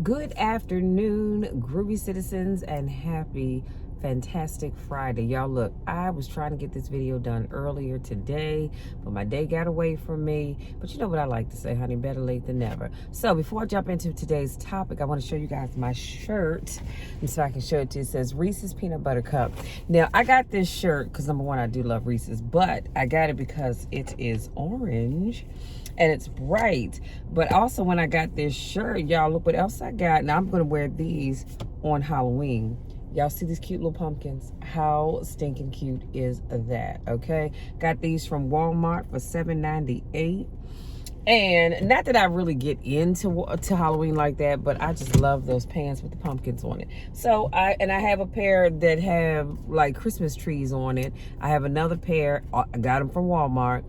Good afternoon, groovy citizens, and happy, fantastic Friday. Y'all, look, I was trying to get this video done earlier today, but my day got away from me. But you know what I like to say, honey, better late than never. So before I jump into today's topic, I want to show you guys my shirt. And so I can show it to you. It says Reese's Peanut Butter Cup. Now, I got this shirt because, number one, I do love Reese's, but I got it because it is orange. And it's bright. But also when I got this shirt, y'all, look what else I got. Now I'm going to wear these on Halloween. Y'all see these cute little pumpkins? How stinking cute is that? Okay. Got these from Walmart for $7.98. And not that I really get into Halloween like that, but I just love those pants with the pumpkins on it. So I have a pair that have like Christmas trees on it. I have another pair, I got them from Walmart,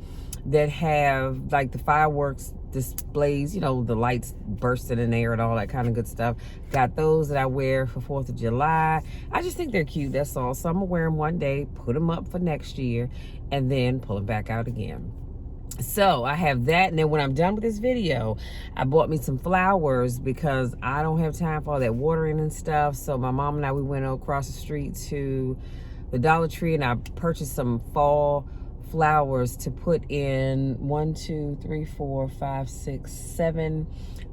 that have like the fireworks displays, you know, the lights bursting in the air and all that kind of good stuff. Got those that I wear for 4th of July. I just think they're cute, that's all. So I'm gonna wear them one day, put them up for next year, and then pull them back out again. So I have that, and then when I'm done with this video, I bought me some flowers because I don't have time for all that watering and stuff. So my mom and I, we went across the street to the Dollar Tree, and I purchased some fall flowers to put in 7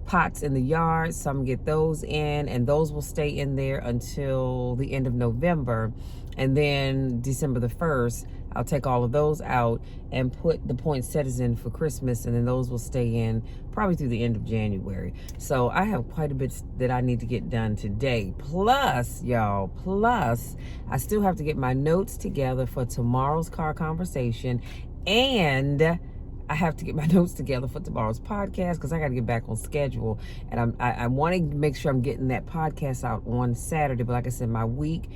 pots in the yard. So I'm gonna get those in, and those will stay in there until the end of November. And then December the 1st, I'll take all of those out and put the poinsettias in for Christmas, and then those will stay in probably through the end of January. So I have quite a bit that I need to get done today. Plus, y'all, I still have to get my notes together for tomorrow's car conversation, and I have to get my notes together for tomorrow's podcast because I got to get back on schedule. And I want to make sure I'm getting that podcast out on Saturday. But like I said, my week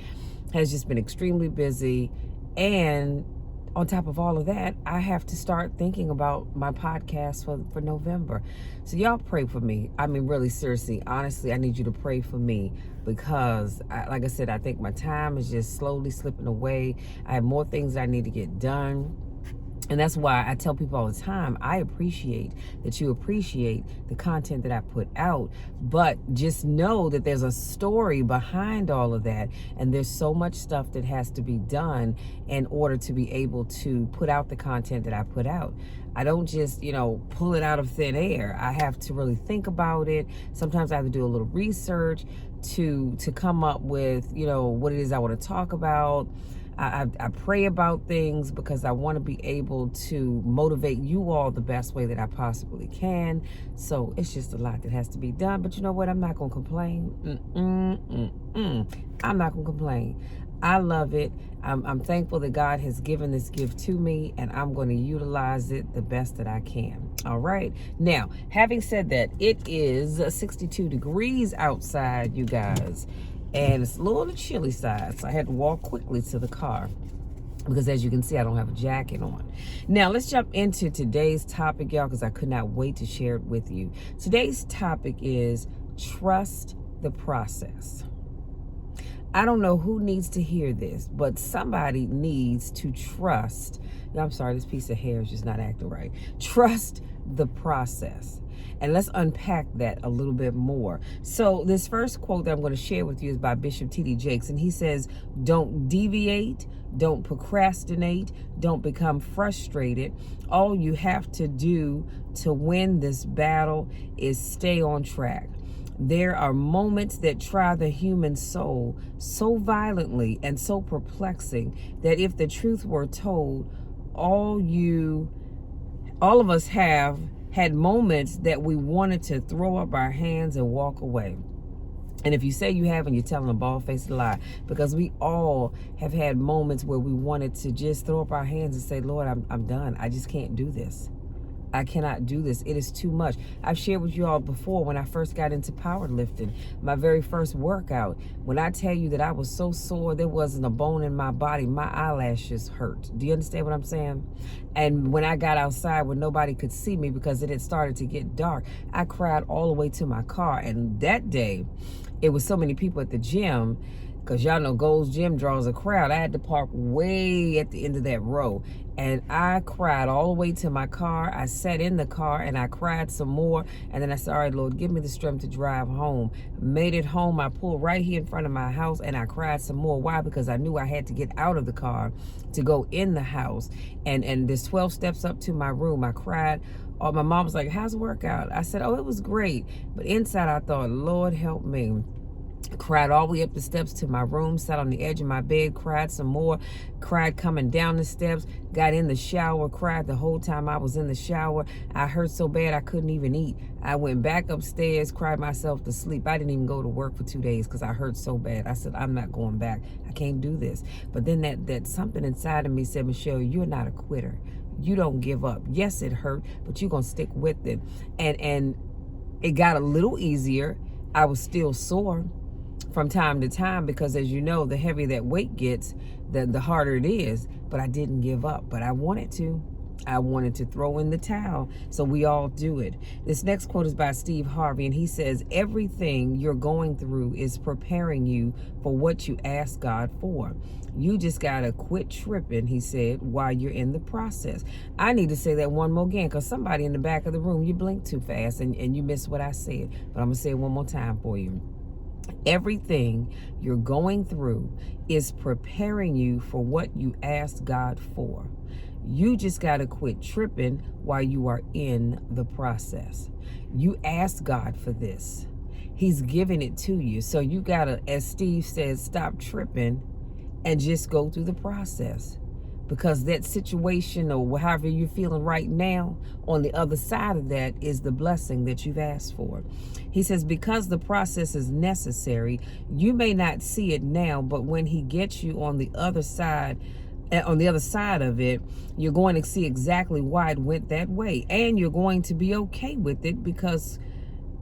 has just been extremely busy. And on top of all of that, I have to start thinking about my podcast for November. So y'all pray for me. I mean, really, seriously, honestly, I need you to pray for me because, like I said, I think my time is just slowly slipping away. I have more things that I need to get done. And that's why I tell people all the time, I appreciate that you appreciate the content that I put out, but just know that there's a story behind all of that. And there's so much stuff that has to be done in order to be able to put out the content that I put out. I don't just, pull it out of thin air. I have to really think about it. Sometimes I have to do a little research to come up with, what it is I want to talk about. I pray about things because I want to be able to motivate you all the best way that I possibly can. So it's just a lot that has to be done. But you know what? I'm not going to complain. I'm not going to complain. I love it. I'm thankful that God has given this gift to me, and I'm going to utilize it the best that I can. All right. Now, having said that, it is 62 degrees outside, you guys. And it's a little on the chilly side, so I had to walk quickly to the car because, as you can see, I don't have a jacket on. Now, let's jump into today's topic, y'all, because I could not wait to share it with you. Today's topic is trust the process. I don't know who needs to hear this, but somebody needs to trust. I'm sorry, this piece of hair is just not acting right. Trust the process. And let's unpack that a little bit more. So this first quote that I'm going to share with you is by Bishop T.D. Jakes. And he says, don't deviate, don't procrastinate, don't become frustrated. All you have to do to win this battle is stay on track. There are moments that try the human soul so violently and so perplexing that if the truth were told, all of us have had moments that we wanted to throw up our hands and walk away. And if you say you haven't, you're telling a bald-faced lie, because we all have had moments where we wanted to just throw up our hands and say, Lord, I'm done. I just can't do this. I cannot do this. It is too much. I've shared with you all before when I first got into powerlifting, my very first workout. When I tell you that I was so sore, there wasn't a bone in my body. My eyelashes hurt. Do you understand what I'm saying? And when I got outside where nobody could see me because it had started to get dark, I cried all the way to my car. And that day, it was so many people at the gym because y'all know Gold's Gym draws a crowd. I had to park way at the end of that row. And I cried all the way to my car. I sat in the car and I cried some more. And then I said, all right, Lord, give me the strength to drive home. Made it home. I pulled right here in front of my house and I cried some more. Why? Because I knew I had to get out of the car to go in the house. And there's 12 steps up to my room. I cried. Oh, my mom was like, how's the workout? I said, oh, it was great. But inside I thought, Lord, help me. Cried all the way up the steps to my room, sat on the edge of my bed, cried some more, cried coming down the steps, got in the shower, cried the whole time I was in the shower. I hurt so bad I couldn't even eat. I went back upstairs, cried myself to sleep. I didn't even go to work for 2 days because I hurt so bad. I said, I'm not going back. I can't do this. But then that something inside of me said, Michelle, you're not a quitter. You don't give up. Yes, it hurt, but you're going to stick with it. And it got a little easier. I was still sore from time to time because, as you know, the heavier that weight gets, the harder it is. But I didn't give up. But I wanted to. I wanted to throw in the towel. So we all do it. This next quote is by Steve Harvey, and he says, everything you're going through is preparing you for what you ask God for. You just got to quit tripping, he said, while you're in the process. I need to say that one more again because somebody in the back of the room, you blinked too fast and you missed what I said. But I'm going to say it one more time for you. Everything you're going through is preparing you for what you asked God for. You just got to quit tripping while you are in the process. You asked God for this. He's giving it to you. So you got to, as Steve says, stop tripping and just go through the process. Because that situation or however you're feeling right now, on the other side of that is the blessing that you've asked for. He says, because the process is necessary, you may not see it now, but when he gets you on the other side of it, you're going to see exactly why it went that way. And you're going to be okay with it because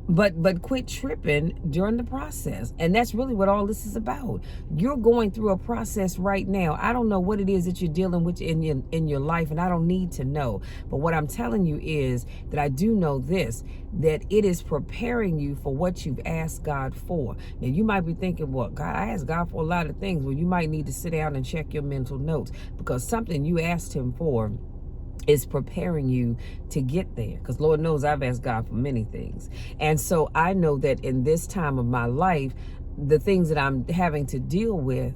but quit tripping during the process. And that's really what all this is about. You're going through a process right now. I don't know what it is that you're dealing with in your life, and I don't need to know. But what I'm telling you is that I do know this, that it is preparing you for what you've asked God for. Now, you might be thinking, well, God, I asked God for a lot of things. Well, you might need to sit down and check your mental notes because something you asked him for is preparing you to get there. Because Lord knows I've asked God for many things. And so I know that in this time of my life, the things that I'm having to deal with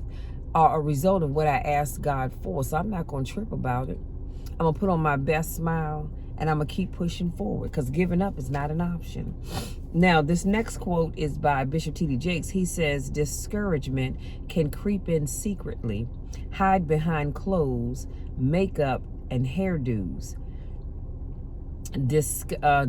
are a result of what I asked God for. So I'm not going to trip about it. I'm going to put on my best smile and I'm going to keep pushing forward because giving up is not an option. Now, this next quote is by Bishop T.D. Jakes. He says, discouragement can creep in secretly, hide behind clothes, makeup, and hairdos.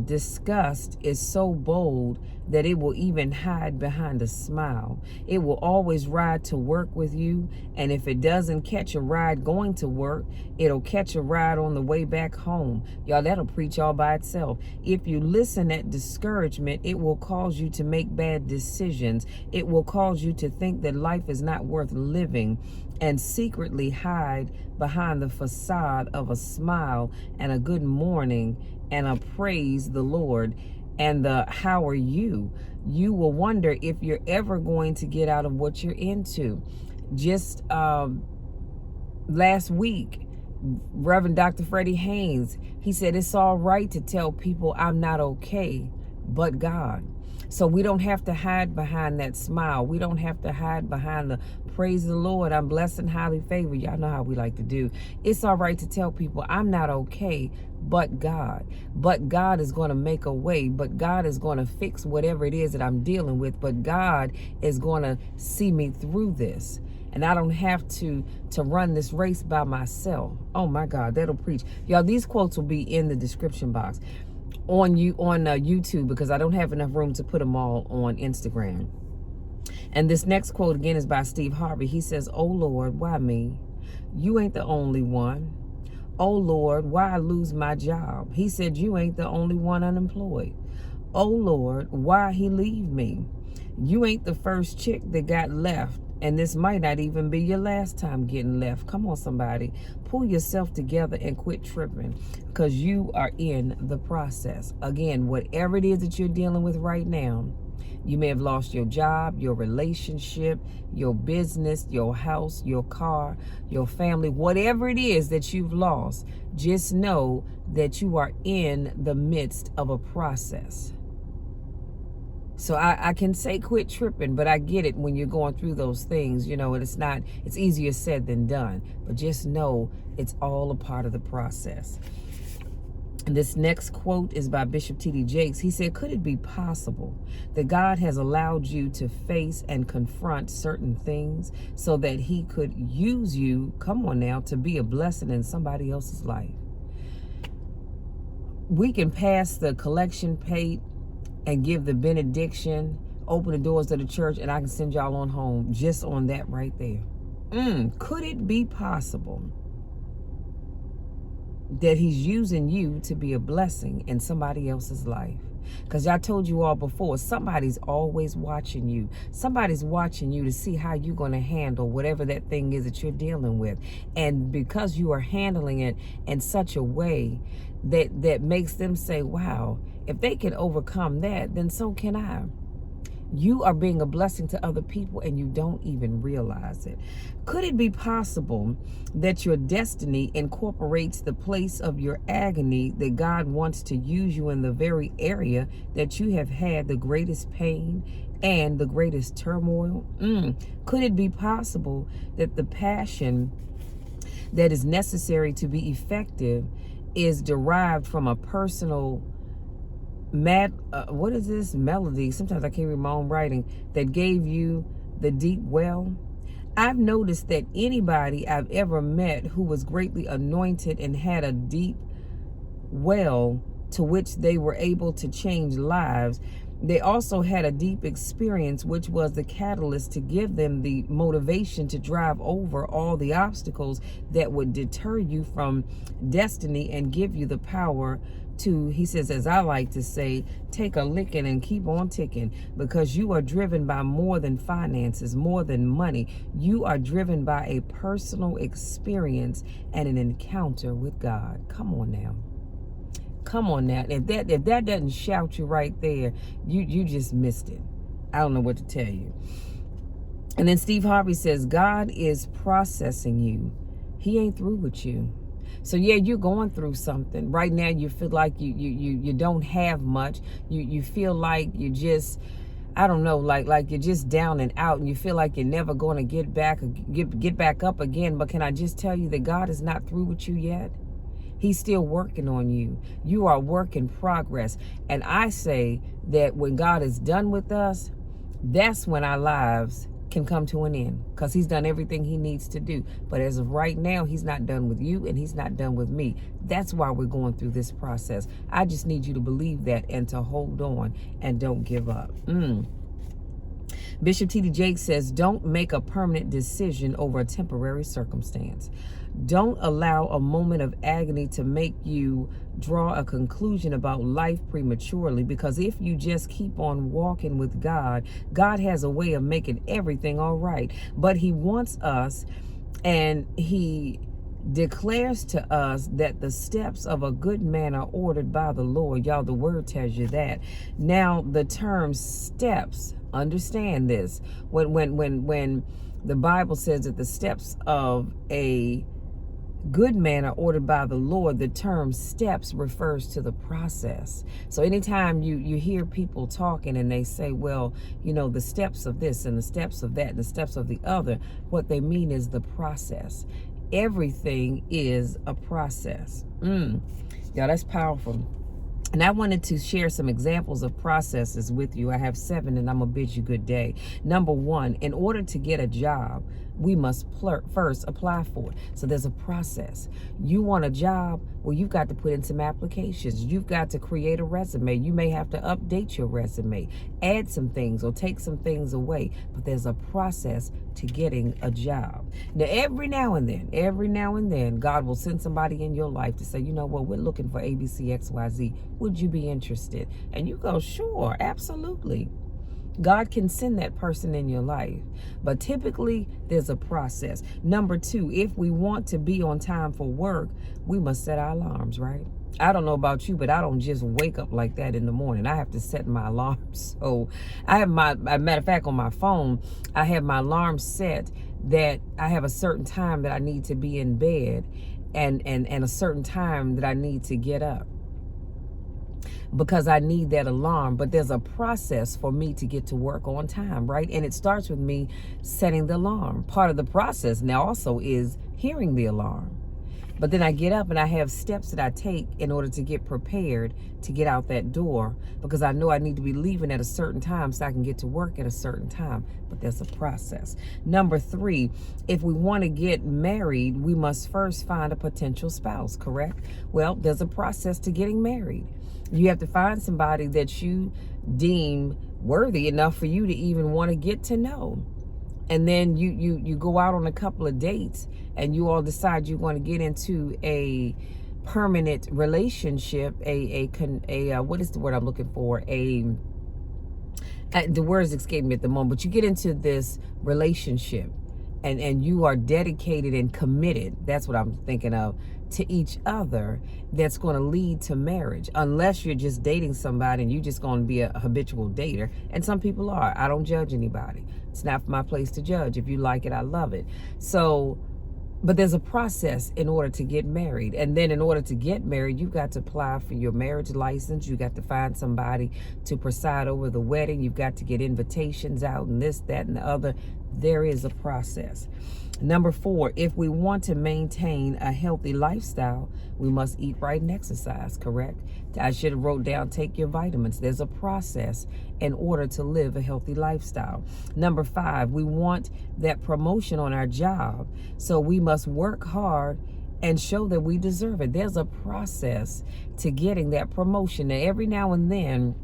Disgust is so bold that it will even hide behind a smile. It will always ride to work with you, and if it doesn't catch a ride going to work, it'll catch a ride on the way back home. Y'all, that'll preach all by itself. If you listen at discouragement, it will cause you to make bad decisions. It will cause you to think that life is not worth living and secretly hide behind the facade of a smile and a good morning and a praise the Lord and the how are you. You will wonder if you're ever going to get out of what you're into. Just last week, Reverend Dr. Freddie Haynes, he said it's all right to tell people I'm not okay, but God. So we don't have to hide behind that smile. We don't have to hide behind the praise the Lord, I'm blessed and highly favored. Y'all know how we like to do. It's all right to tell people I'm not okay, but God. But God is going to make a way. But God is going to fix whatever it is that I'm dealing with. But God is going to see me through this. And I don't have to run this race by myself. Oh my God, that'll preach. Y'all, these quotes will be in the description box on YouTube because I don't have enough room to put them all on Instagram. And this next quote again is by Steve Harvey. He says, oh Lord, why me? You ain't the only one. Oh Lord, why I lose my job? He said, you ain't the only one unemployed. Oh Lord, why he leave me? You ain't the first chick that got left. And this might not even be your last time getting left. Come on, somebody. Pull yourself together and quit tripping because you are in the process. Again, whatever it is that you're dealing with right now, You may have lost your job, your relationship, your business, your house, your car, your family, whatever it is that you've lost. Just know that you are in the midst of a process. So I can say quit tripping, but I get it when you're going through those things, and it's easier said than done. But just know it's all a part of the process. And this next quote is by Bishop T.D. Jakes. He said, could it be possible that God has allowed you to face and confront certain things so that he could use you, come on now, to be a blessing in somebody else's life? We can pass the collection plate and give the benediction, open the doors of the church, and I can send y'all on home just on that right there. Could it be possible that he's using you to be a blessing in somebody else's life? Because I told you all before, somebody's always watching you. Somebody's watching you to see how you're going to handle whatever that thing is that you're dealing with. And because you are handling it in such a way that makes them say, wow, if they can overcome that, then so can I. You are being a blessing to other people and you don't even realize it. Could it be possible that your destiny incorporates the place of your agony, that God wants to use you in the very area that you have had the greatest pain and the greatest turmoil? Could it be possible that the passion that is necessary to be effective is derived from a personal melody, sometimes I can't read my own writing, that gave you the deep well? I've noticed that anybody I've ever met who was greatly anointed and had a deep well to which they were able to change lives, they also had a deep experience, which was the catalyst to give them the motivation to drive over all the obstacles that would deter you from destiny and give you the power to, he says, as I like to say, take a licking and keep on ticking, because you are driven by more than finances, more than money. You are driven by a personal experience and an encounter with God. Come on now. Come on now. If that doesn't shout you right there, you just missed it. I don't know what to tell you. And then Steve Harvey says, God is processing you. He ain't through with you. So yeah, you're going through something right now. You feel like you don't have much. You feel like you just, I don't know, like you're just down and out, and you feel like you're never going to get back up again. But can I just tell you that God is not through with you yet? He's still working on you. You are a work in progress. And I say that when God is done with us, that's when our lives can come to an end, because he's done everything he needs to do. But as of right now, he's not done with you and he's not done with me. That's why we're going through this process. I just need you to believe that and to hold on and don't give up. Bishop T.D. Jakes says, don't make a permanent decision over a temporary circumstance. Don't allow a moment of agony to make you draw a conclusion about life prematurely, because if you just keep on walking with God, God has a way of making everything all right. But he wants us, and he declares to us that the steps of a good man are ordered by the Lord. Y'all, the word tells you that. Now, the term steps, understand this. When the Bible says that the steps of a good man are ordered by the Lord, the term steps refers to the process. So anytime you hear people talking and they say, well, the steps of this and the steps of that and the steps of the other, what they mean is the process. Everything is a process. Yeah, that's powerful. And I wanted to share some examples of processes with you. I have 7, and I'm going to bid you good day. Number 1, in order to get a job, we must first apply for it. So there's a process. You want a job? Well, you've got to put in some applications. You've got to create a resume. You may have to update your resume, add some things or take some things away. But there's a process to getting a job. Now, every now and then, God will send somebody in your life to say, you know what, we're looking for ABCXYZ. Would you be interested? And you go, sure, absolutely. God can send that person in your life. But typically, there's a process. Number 2, if we want to be on time for work, we must set our alarms, right? I don't know about you, but I don't just wake up like that in the morning. I have to set my alarm. So I have matter of fact, on my phone, I have my alarm set that I have a certain time that I need to be in bed and a certain time that I need to get up, because I need that alarm. But there's a process for me to get to work on time, right? And it starts with me setting the alarm. Part of the process now also is hearing the alarm. But then I get up and I have steps that I take in order to get prepared to get out that door, because I know I need to be leaving at a certain time so I can get to work at a certain time. But there's a process. Number 3, if we want to get married, we must first find a potential spouse, correct? Well, there's a process to getting married. You have to find somebody that you deem worthy enough for you to even want to get to know. And then you go out on a couple of dates and you all decide you want to get into a permanent relationship, what is the word I'm looking for? The words escape me at the moment, but you get into this relationship and you are dedicated and committed. That's what I'm thinking of, to each other. That's going to lead to marriage, unless you're just dating somebody and you're just going to be a habitual dater. And some people are. I don't judge anybody. It's not my place to judge. If you like it, I love it. So, but there's a process in order to get married. And then in order to get married, you've got to apply for your marriage license. You got to find somebody to preside over the wedding. You've got to get invitations out and this, that, and the other. There is a process. Number 4, if we want to maintain a healthy lifestyle, we must eat right and exercise, correct? I should have wrote down, take your vitamins. There's a process in order to live a healthy lifestyle. Number 5, we want that promotion on our job, so we must work hard and show that we deserve it. There's a process to getting that promotion. Now, every now and then,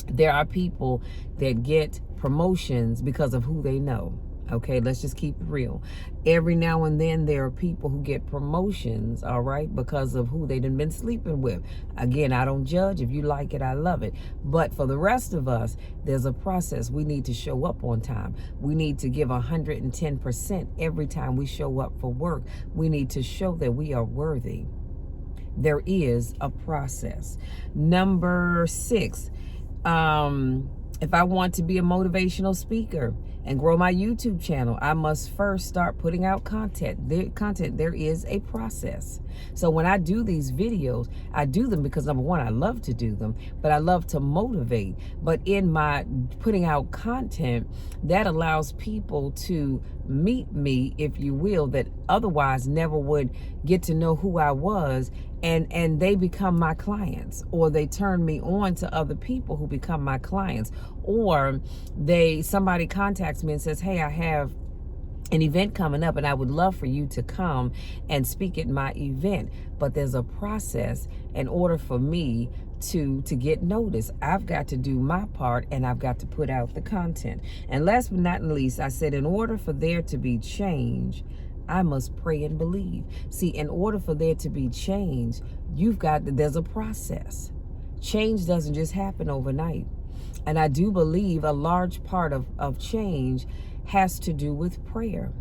there are people that get promotions because of who they know. Okay, let's just keep it real. Every now and then there are people who get promotions, all right, because of who they've been sleeping with. Again, I don't judge. If you like it, I love it. But for the rest of us, there's a process. We need to show up on time. We need to give 110% every time we show up for work. We need to show that we are worthy. There is a process. Number 6, if I want to be a motivational speaker and grow my YouTube channel, I must first start putting out content. There is a process. So when I do these videos, I do them because, number 1, I love to do them, but I love to motivate. But in my putting out content, that allows people to meet me, if you will, that otherwise never would get to know who I was, and they become my clients, or they turn me on to other people who become my clients, or somebody contacts me and says, hey, I have an event coming up and I would love for you to come and speak at my event. But there's a process in order for me to get noticed. I've got to do my part, and I've got to put out the content. And last but not least, I said, in order for there to be change, I must pray and believe. See, in order for there to be change, there's a process. Change doesn't just happen overnight. And I do believe a large part of change has to do with prayer.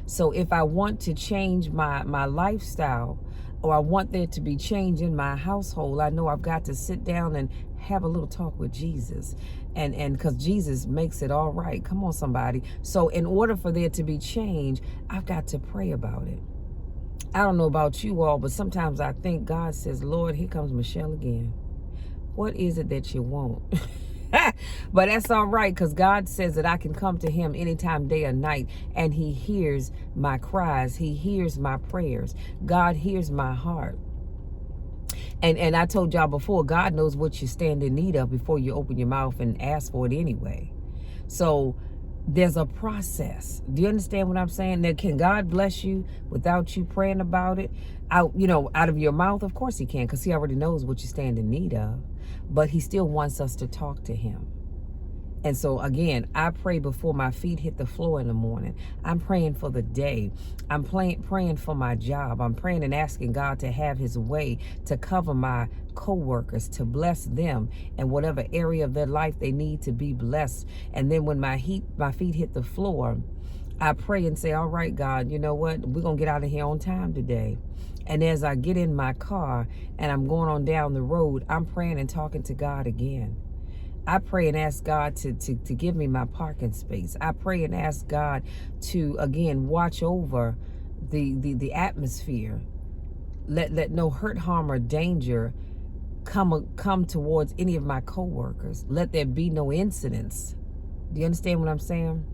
So if I want to change my lifestyle, or I want there to be change in my household, I know I've got to sit down and have a little talk with Jesus. And because Jesus makes it all right. Come on, somebody. So in order for there to be change, I've got to pray about it. I don't know about you all, but sometimes I think God says, Lord, here comes Michelle again. What is it that you want? But that's all right, because God says that I can come to him anytime, day or night, and he hears my cries. He hears my prayers. God hears my heart. And I told y'all before, God knows what you stand in need of before you open your mouth and ask for it anyway. So there's a process. Do you understand what I'm saying? Now, can God bless you without you praying about it out of your mouth? Of course he can, because he already knows what you stand in need of. But he still wants us to talk to him. And so again, I pray before my feet hit the floor in the morning. I'm praying for the day. I'm praying for my job. I'm praying and asking God to have his way, to cover my co-workers, to bless them in whatever area of their life they need to be blessed. And then when my feet hit the floor, I pray and say, all right, God, you know what? We're going to get out of here on time today. And as I get in my car and I'm going on down the road, I'm praying and talking to God again. I pray and ask God to give me my parking space. I pray and ask God to, again, watch over the atmosphere. Let no hurt, harm, or danger come towards any of my coworkers. Let there be no incidents. Do you understand what I'm saying?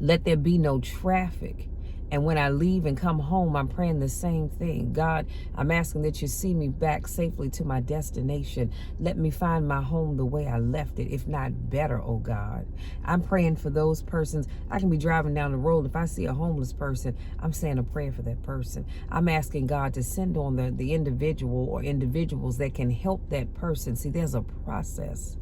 Let there be no traffic. And when I leave and come home, I'm praying the same thing. God, I'm asking that you see me back safely to my destination. Let me find my home the way I left it, if not better, oh God. I'm praying for those persons. I can be driving down the road. If I see a homeless person, I'm saying a prayer for that person. I'm asking God to send on the individual or individuals that can help that person. See, there's a process.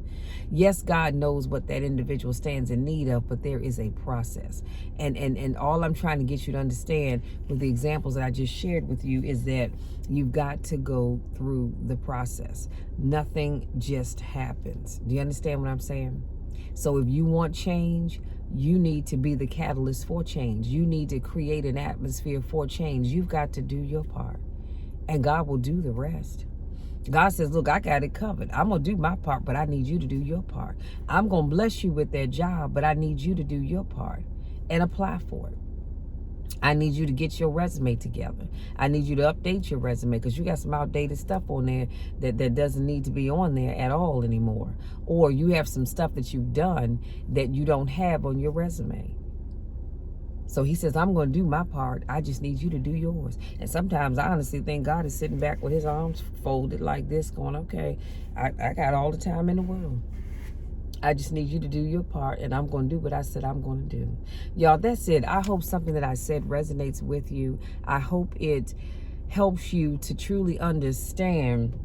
Yes, God knows what that individual stands in need of, but there is a process. And all I'm trying to get you to understand with the examples that I just shared with you is that you've got to go through the process. Nothing just happens. Do you understand what I'm saying? So if you want change, you need to be the catalyst for change. You need to create an atmosphere for change. You've got to do your part, and God will do the rest. God says, look, I got it covered. I'm going to do my part, but I need you to do your part. I'm going to bless you with that job, but I need you to do your part and apply for it. I need you to get your resume together. I need you to update your resume because you got some outdated stuff on there that doesn't need to be on there at all anymore. Or you have some stuff that you've done that you don't have on your resume. So he says, I'm going to do my part. I just need you to do yours. And sometimes I honestly think God is sitting back with his arms folded like this going, okay, I got all the time in the world. I just need you to do your part, and I'm going to do what I said I'm going to do. Y'all, that's it. I hope something that I said resonates with you. I hope it helps you to truly understand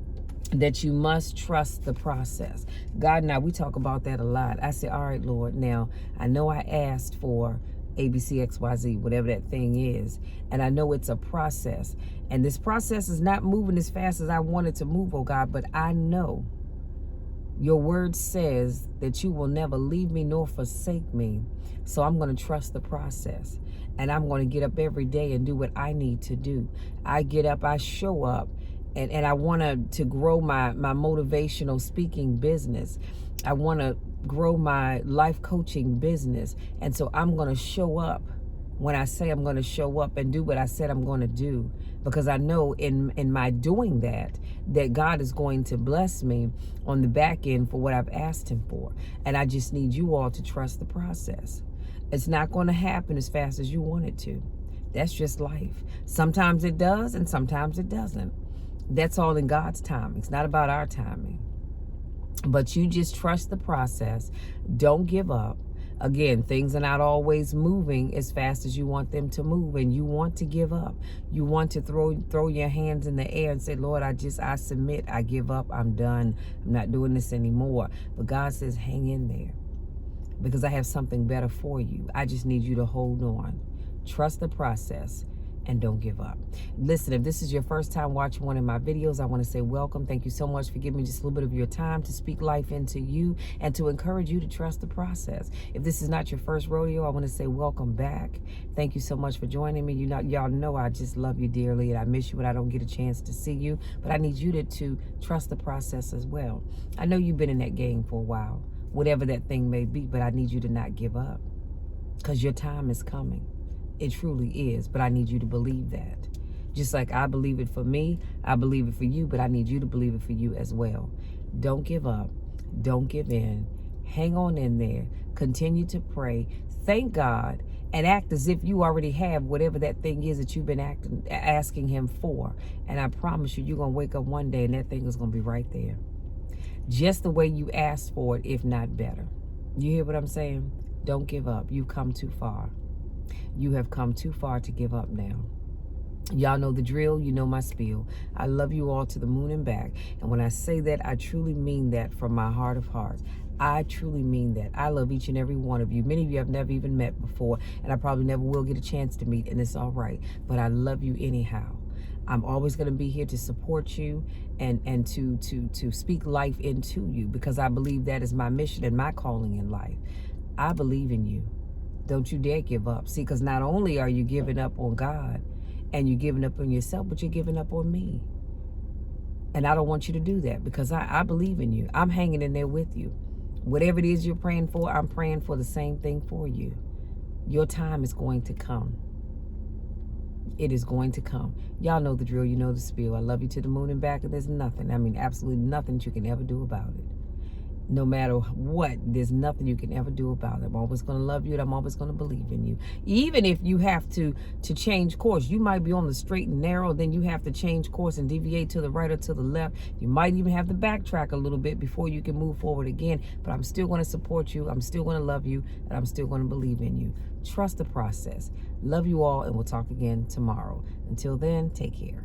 that you must trust the process. God and I, we talk about that a lot. I say, all right, Lord, now I know I asked for ABCXYZ, whatever that thing is. And I know it's a process. And this process is not moving as fast as I want it to move, oh God, but I know your word says that you will never leave me nor forsake me. So I'm going to trust the process. And I'm going to get up every day and do what I need to do. I get up, I show up, and I want to grow my motivational speaking business. I want to grow my life coaching business. And so I'm going to show up when I say I'm going to show up and do what I said I'm going to do, because I know in my doing that God is going to bless me on the back end for what I've asked him for. And I just need you all to trust the process. It's not going to happen as fast as you want it to. That's just life. Sometimes it does and sometimes it doesn't. That's all in God's timing. It's not about our timing. But you just trust the process. Don't give up. Again, things are not always moving as fast as you want them to move, and you want to give up. You want to throw your hands in the air and say, Lord, I submit, I give up, I'm done. I'm not doing this anymore. But God says, hang in there, because I have something better for you. I just need you to hold on. Trust the process. And don't give up. Listen, if this is your first time watching one of my videos, I want to say welcome. Thank you so much for giving me just a little bit of your time to speak life into you and to encourage you to trust the process. If this is not your first rodeo, I want to say welcome back. Thank you so much for joining me. Y'all know I just love you dearly, and I miss you when I don't get a chance to see you. But I need you to trust the process as well. I know you've been in that game for a while, whatever that thing may be, but I need you to not give up, because your time is coming. It truly is, but I need you to believe that. Just like I believe it for me, I believe it for you, but I need you to believe it for you as well. Don't give up. Don't give in. Hang on in there. Continue to pray. Thank God and act as if you already have whatever that thing is that you've been asking him for. And I promise you, you're going to wake up one day and that thing is going to be right there. Just the way you asked for it, if not better. You hear what I'm saying? Don't give up. You've come too far. You have come too far to give up now. Y'all know the drill. You know my spiel. I love you all to the moon and back. And when I say that, I truly mean that from my heart of hearts. I truly mean that. I love each and every one of you. Many of you I've never even met before, and I probably never will get a chance to meet, and it's all right. But I love you anyhow. I'm always going to be here to support you and to speak life into you, because I believe that is my mission and my calling in life. I believe in you. Don't you dare give up. See, because not only are you giving up on God and you're giving up on yourself, but you're giving up on me. And I don't want you to do that, because I believe in you. I'm hanging in there with you. Whatever it is you're praying for, I'm praying for the same thing for you. Your time is going to come. It is going to come. Y'all know the drill. You know the spiel. I love you to the moon and back, and there's nothing, I mean absolutely nothing you can ever do about it. No matter what, there's nothing you can ever do about it. I'm always going to love you, and I'm always going to believe in you. Even if you have to change course, you might be on the straight and narrow, then you have to change course and deviate to the right or to the left. You might even have to backtrack a little bit before you can move forward again. But I'm still going to support you. I'm still going to love you, and I'm still going to believe in you. Trust the process. Love you all, and we'll talk again tomorrow. Until then, take care.